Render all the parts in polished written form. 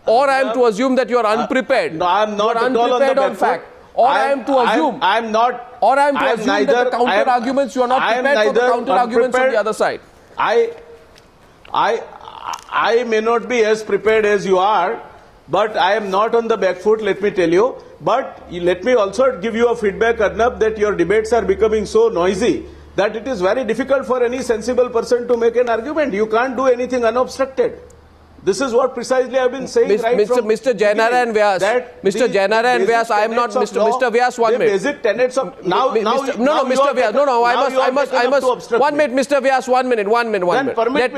or I am to assume that you are unprepared. No, I am not you are at all on the unprepared on back fact. foot. Or I am to assume. I am not. Or I am to I am assume neither, that the counter arguments you are not prepared for the counter arguments on the other side. I may not be as prepared as you are, but I am not on the back foot, let me tell you. But let me also give you a feedback, Arnab, that your debates are becoming so noisy that it is very difficult for any sensible person to make an argument. You can't do anything unobstructed. This is what precisely I have been saying Mr. Jainara and Vyas. Mr. Jainara and Vyas, I am not Mr. Vyas. 1 minute. Basic tenets of Mr. Vyas. No. I must. 1 minute, Mr. Vyas. 1 minute.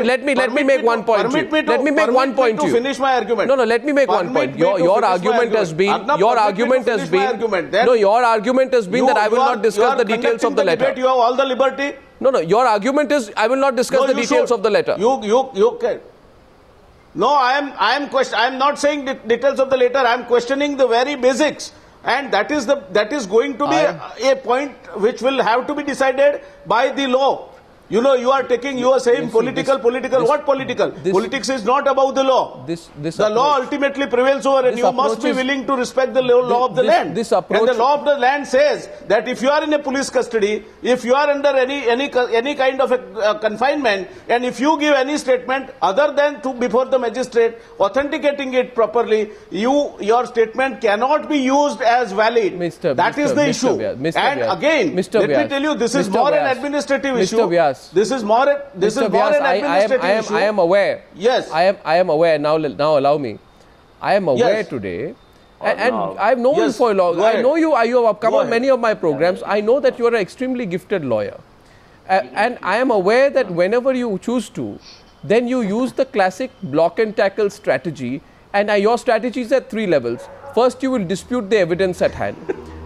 Let me make one point. Let me make one point. To finish my argument. No. Let me make one point. Your argument has been. Your argument has been. No, your argument has been that I will not discuss the details of the letter. You have all the liberty. No. Your argument is I will not discuss the details of the letter. You can. No, I am not saying the details of the letter. I am questioning the very basics, and that is going to be a point which will have to be decided by the law. You know, you are saying political. What political? Politics is not about the law. The law ultimately prevails over, and you must be willing to respect the law of the land. And the law of the land says that if you are in a police custody, if you are under any kind of a confinement, and if you give any statement other than before the magistrate, authenticating it properly, your statement cannot be used as valid. That is the issue. And again, let me tell you, this is more an administrative issue. This is more an administrative issue. I am aware. Yes. I am aware. Now allow me. I am aware today. And I've known you for a long time. I know you have come on many of my programs. I know that you are an extremely gifted lawyer. And I am aware that whenever you choose to, then you use the classic block and tackle strategy. And your strategy is at 3 levels. First, you will dispute the evidence at hand.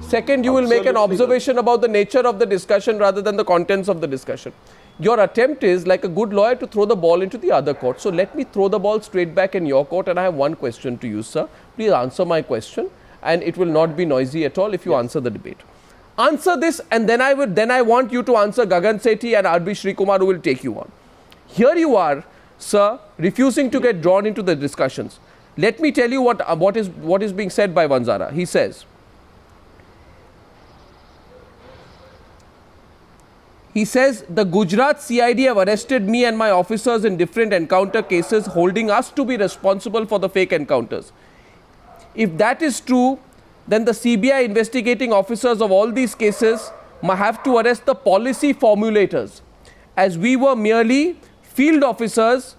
Second, you will make an observation about the nature of the discussion rather than the contents of the discussion. Your attempt is, like a good lawyer, to throw the ball into the other court. So let me throw the ball straight back in your court, and I have one question to you, sir. Please answer my question, and it will not be noisy at all if you answer the debate. Answer this, and then I want you to answer Gagan Sethi and RB Srikumar, who will take you on. Here you are, sir, refusing to get drawn into the discussions. Let me tell you what is being said by Vanzara. He says, the Gujarat CID have arrested me and my officers in different encounter cases, holding us to be responsible for the fake encounters. If that is true, then the CBI investigating officers of all these cases might have to arrest the policy formulators, as we were merely field officers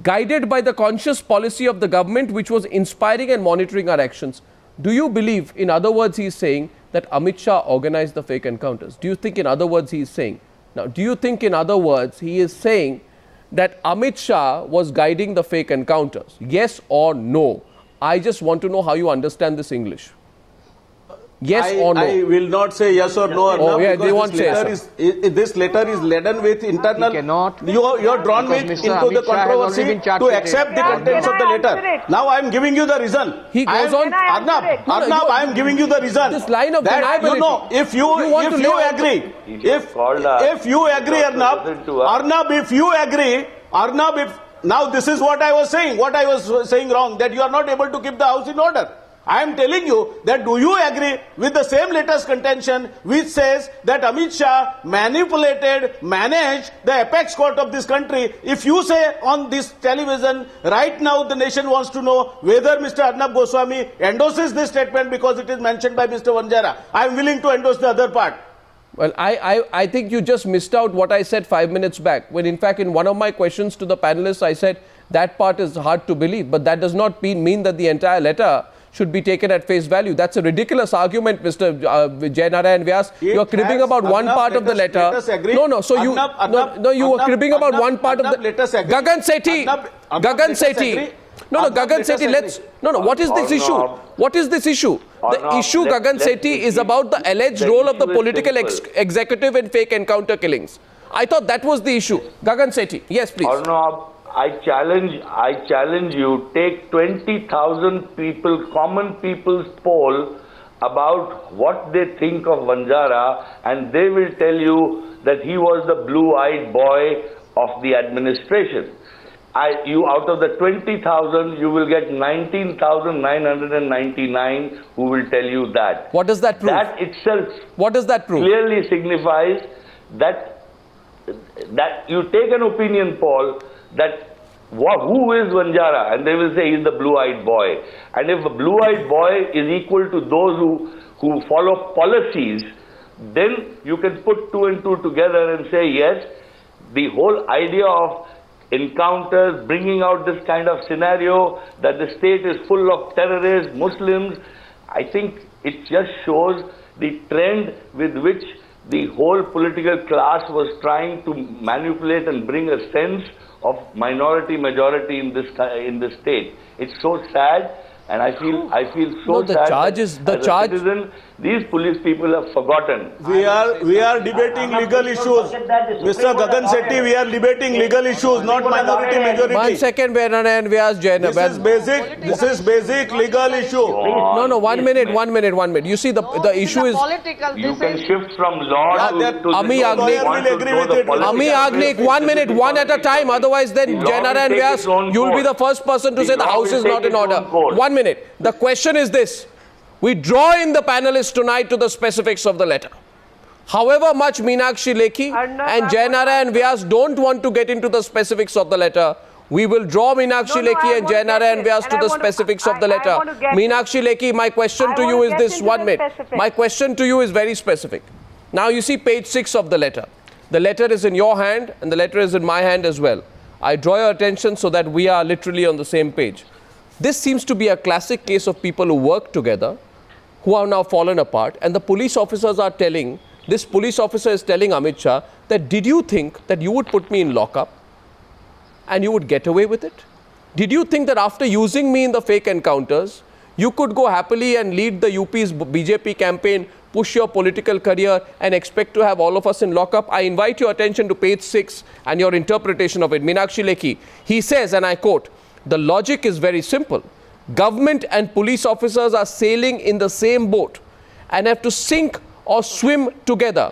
guided by the conscious policy of the government, which was inspiring and monitoring our actions. Do you believe, in other words, he is saying that Amit Shah organized the fake encounters? Do you think, in other words, he is saying? Now, do you think, in other words, he is saying that Amit Shah was guiding the fake encounters? Yes or no? I just want to know how you understand this English. Yes or no? I will not say yes or no. Oh, yeah, they won't say this letter is laden with internal. You are drawn into the controversy to accept the contents of the letter. Now I am giving you the reason. He goes on. Arnab, I am giving you the reason. This line of that, deniability. you know, if you agree, Arnab, if you agree, now this is what I was saying wrong, that you are not able to keep the house in order. I am telling you that do you agree with the same letter's contention which says that Amit Shah managed the apex court of this country? If you say on this television, right now the nation wants to know whether Mr. Arnab Goswami endorses this statement because it is mentioned by Mr. Vanzara. I am willing to endorse the other part. Well, I think you just missed out what I said 5 minutes back, when in fact in one of my questions to the panelists I said that part is hard to believe, but that does not mean that the entire letter should be taken at face value. That's a ridiculous argument, Mr. Jainara and Vyas. You are cribbing about one part of the letter. No. So you are cribbing about one part of the. Gagan Sethi. Gagan Sethi. What is this issue? What is this issue? The issue, Gagan Sethi, is about the alleged role of the political executive in fake encounter killings. I thought that was the issue. Gagan Sethi. Yes, please. I challenge you, take 20,000 people, common people's poll about what they think of Vanzara, and they will tell you that he was the blue-eyed boy of the administration. you out of the 20,000, you will get 19,999 who will tell you that. What does that prove? That itself what does that prove? Clearly signifies that you take an opinion poll that who is Vanjara, and they will say he's the blue-eyed boy. And if a blue-eyed boy is equal to those who follow policies, then you can put two and two together and say, yes, the whole idea of encounters, bringing out this kind of scenario that the state is full of terrorists, Muslims, I think it just shows the trend with which the whole political class was trying to manipulate and bring a sense of minority majority in this state. It's so sad, and I feel so sad. As a citizen, these police people have forgotten. We are debating legal issues, Mr. Gagan Sethi. We are debating legal issues, not minority majority. 1 second, Venan Vyas Jain. This is basic legal issue. No, 1 minute. You see, the issue is You can shift from law to Ami Agnik, 1 minute, one at a time. Otherwise, then Jainara and Vyas, you'll be the first person to say the house is not in order. 1 minute. The question is this. We draw in the panelists tonight to the specifics of the letter. However much Meenakshi Lekhi and Jainara and Vyas don't want to get into the specifics of the letter, we will draw Meenakshi Lekhi and Jainara and Vyas to the specifics of the letter. Meenakshi Lekhi, my question to you is this. 1 minute. My question to you is very specific. Now you see page 6 of the letter. The letter is in your hand and the letter is in my hand as well. I draw your attention so that we are literally on the same page. This seems to be a classic case of people who work together, who are now fallen apart, and the police officers are telling, this police officer is telling Amit Shah that, did you think that you would put me in lockup and you would get away with it? Did you think that after using me in the fake encounters, you could go happily and lead the UP's BJP campaign, push your political career and expect to have all of us in lockup? I invite your attention to page 6 and your interpretation of it. Meenakshi Lekhi, he says, and I quote, the logic is very simple. Government and police officers are sailing in the same boat and have to sink or swim together.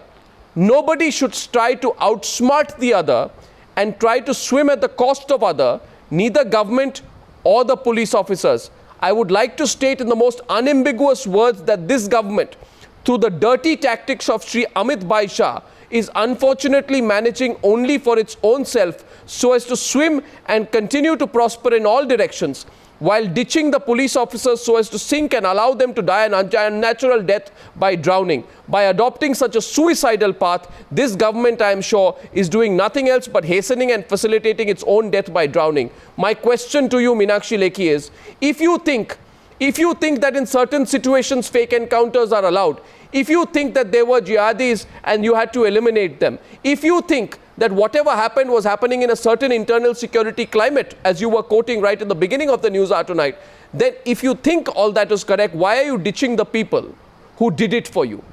Nobody should try to outsmart the other and try to swim at the cost of other, neither government or the police officers. I would like to state in the most unambiguous words that this government, through the dirty tactics of Shri Amit Bhai Shah, is unfortunately managing only for its own self so as to swim and continue to prosper in all directions, while ditching the police officers so as to sink and allow them to die an unnatural death by drowning. By adopting such a suicidal path, this government, I am sure, is doing nothing else but hastening and facilitating its own death by drowning. My question to you, Meenakshi Lekhi, is, if you think that in certain situations fake encounters are allowed, if you think that there were jihadis and you had to eliminate them, if you think that whatever happened was happening in a certain internal security climate, as you were quoting right at the beginning of the news hour tonight, then if you think all that is correct, why are you ditching the people who did it for you?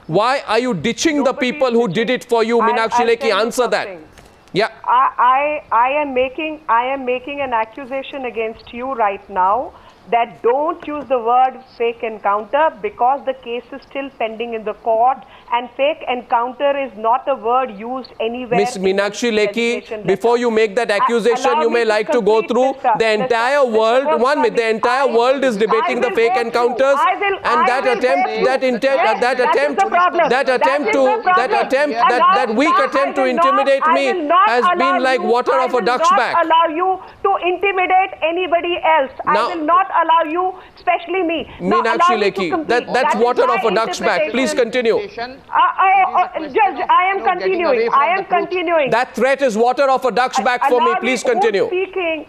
Why are you ditching the people who did it for you? Meenakshi Lekhi, answer that. Yeah. I am making an accusation against you right now that don't use the word fake encounter because the case is still pending in the court and fake encounter is not a word used anywhere. Ms. Meenakshi Lekhi, before you make that accusation, you may like to go through the entire world. 1 minute, the entire world is debating the fake encounters, and that weak attempt to intimidate me has been like water off a duck's back. I will not allow you to intimidate anybody else. I will not allow you, especially me. Meenakshi Lekhi, that's water off a duck's back. Please continue. Judge, I am continuing. That threat is water off a duck's back for me. Please continue. Who's speaking?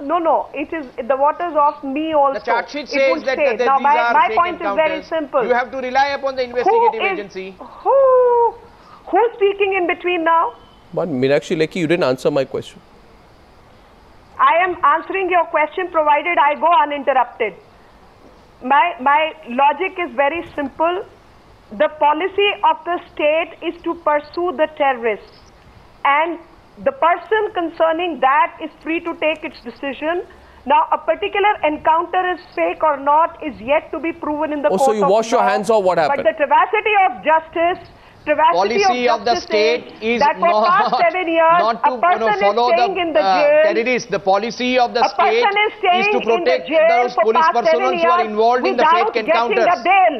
No, it is the waters off me also. The chart sheet says that these are my fake point encounters. is very simple. You have to rely upon the investigative agency. Who's speaking in between now? But Meenakshi Lekhi, you didn't answer my question. I am answering your question provided I go uninterrupted. My logic is very simple. The policy of the state is to pursue the terrorists, and the person concerning that is free to take its decision. Now, a particular encounter is fake or not is yet to be proven in the court so you of wash your law. hands off, what happened? But the veracity of justice, Policy of the state is that for past 7 years, not to a person follow is staying the in the jail. terrorists. The policy of the A state person is staying to protect in the jail those for police past 7 personnel who are years involved in the without fake getting encounters. the bail.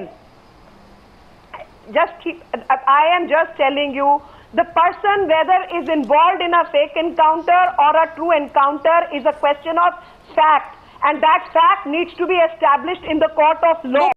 Just keep. I am just telling you, the person whether is involved in a fake encounter or a true encounter is a question of fact, and that fact needs to be established in the court of law.